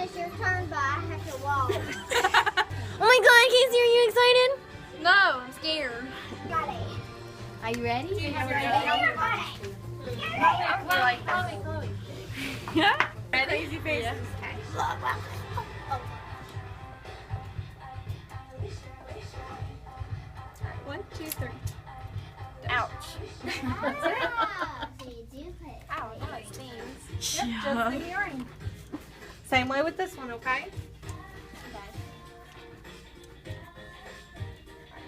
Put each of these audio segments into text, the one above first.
it's your turn, but I have to walk. Oh my God, Kasey, are you excited? No, I'm scared. Got it. Are you ready? Chloe. Yeah. Ready? Crazy faces. One, two, three. Ouch. Ah, so you do put it. Ow, that stings. Yeah. Just in your ring. Same way with this one, okay?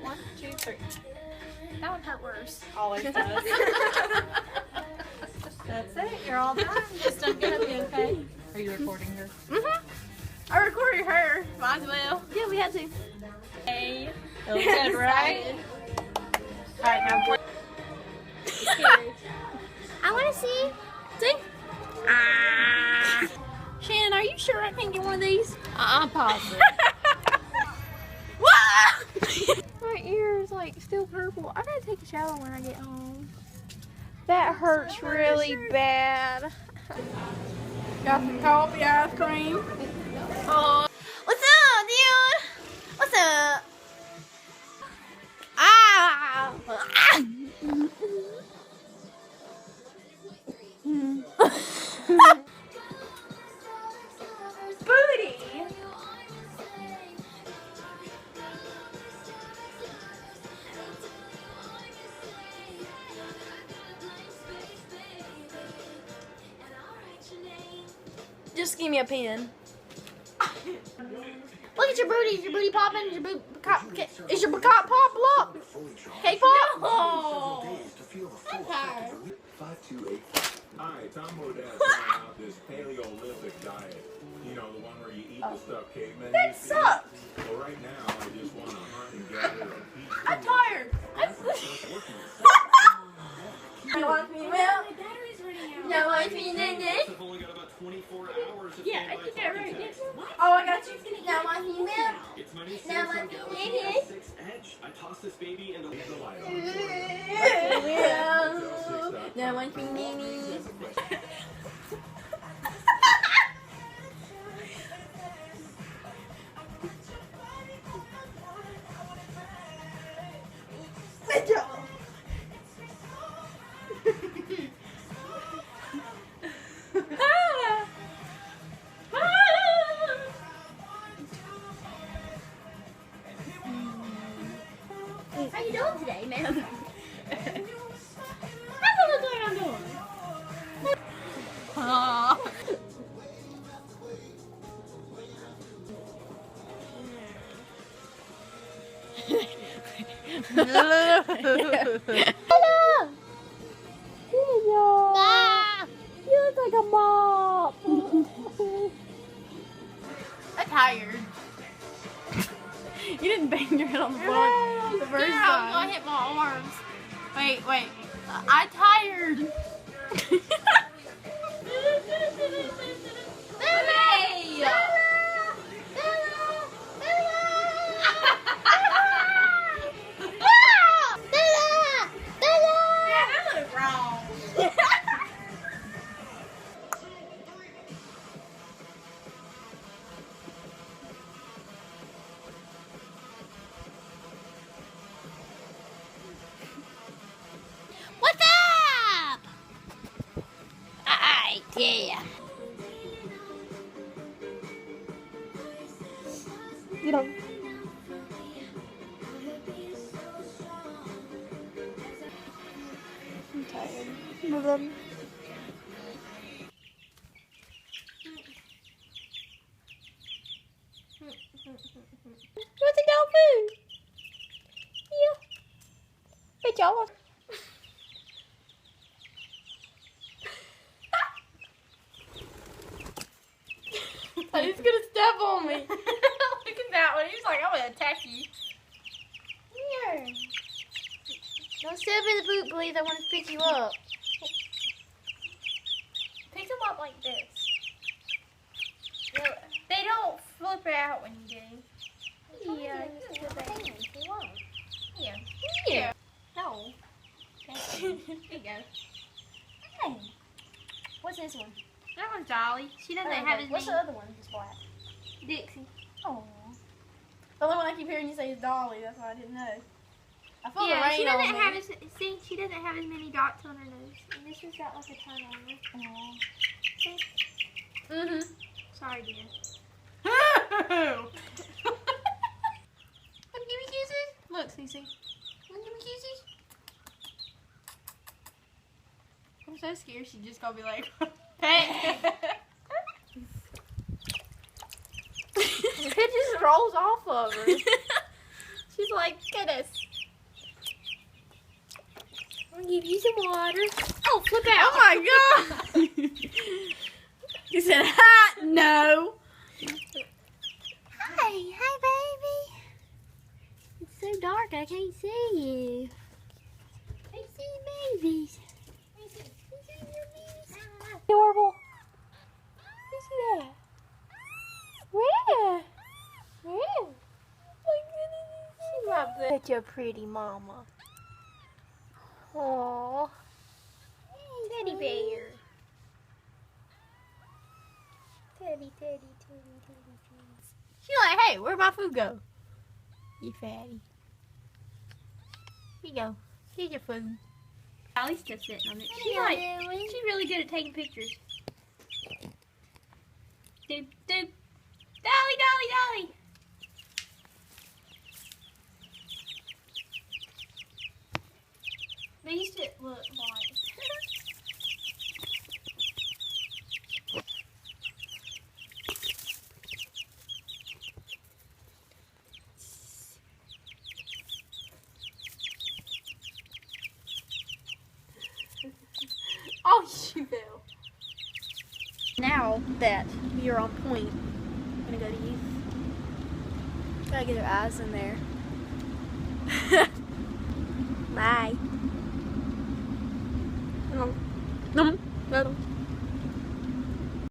One, two, three. That one hurt worse. Always does. That's it. You're all done. Just don't get up, okay? Are you recording her? Mm-hmm. I recorded her. Might as well. Yeah, we had to. Hey. That was good, right? Alright, now play. I want to see. See? Ah. Shannon, are you sure I can't get one of these? I'm positive. My ear is like still purple. I gotta take a shower when I get home. That hurts really bad. Got some coffee, ice cream. Oh. What's up, dude? What's up? Ah! Booty. Just give me a pen. Look at your booty. Is your booty popping? Is your booty is your butt pop? Look. Hey, pop. Oh. I'm tired. 528. Hi, Tom Modell trying out this Paleolithic diet. You know, the one where you eat the stuff cavemen That used to eat. sucks. Well, right now, I just want to hunt and gather a piece. I'm tired. You want me milk? You want me nene? I've only got about 24 hours of Yeah, I think I right. Oh, I got you. Now want me milk? It's my niece Now from want me Galaxy nene? S6 Edge. I tossed this baby into the light on. Now want me nene? How you doing today, man? That's what looks like I'm doing. Aw. Hello. Hello. Ah! You look like a mop. I'm tired. You didn't bang your head on the floor the first Yeah, I time. hit my arms. Wait. I'm tired. Hey! Yeah, that looked wrong. What's up? Alright, yeah. Get up. I'm tired. Move them. What's a dog food? Yeah. Hey, y'all. He's gonna step on me. Look at that one. He's like, I'm gonna attack you. Here. Don't step in the boot, please. I want to pick you up. Pick them up like this. They don't flip out when you do. Yeah. Yeah. Yeah. No. There you go. Hey. What's this one? That one's Dolly. She doesn't have his What's the name. other one? Just black. Dixie. Oh. The only one I keep hearing you say is Dolly. That's why I didn't know. I feel the Yeah, rain she on doesn't me. have as she doesn't have as many dots on her nose. And this has got like a ton on her. Aw. See? Mm-hmm. Sorry, dear. Wanna give me kisses? Look, Cece. Wanna give me kisses? I'm so scared she's just gonna be like, hey. It just rolls off of her. She's like, goodness. I'm gonna give you some water. Oh, flip out. Oh my god. He said, hi, no. Hi, baby. It's so dark, I can't see you. I see babies. I see your babies. Adorable. You see that? Where? Where? Oh my goodness. She loves it. Such a pretty mama. Aww. Teddy bear. Teddy. She's like, hey, where'd my food go? You fatty. Here you go. Here's your food. Allie's still sitting on it. She's She's really good at taking pictures. Doop, doop. Dolly. They used to look like. Oh, she fell. Now that we are on point, I'm gonna go to you. Gotta get her eyes in there. Bye. No.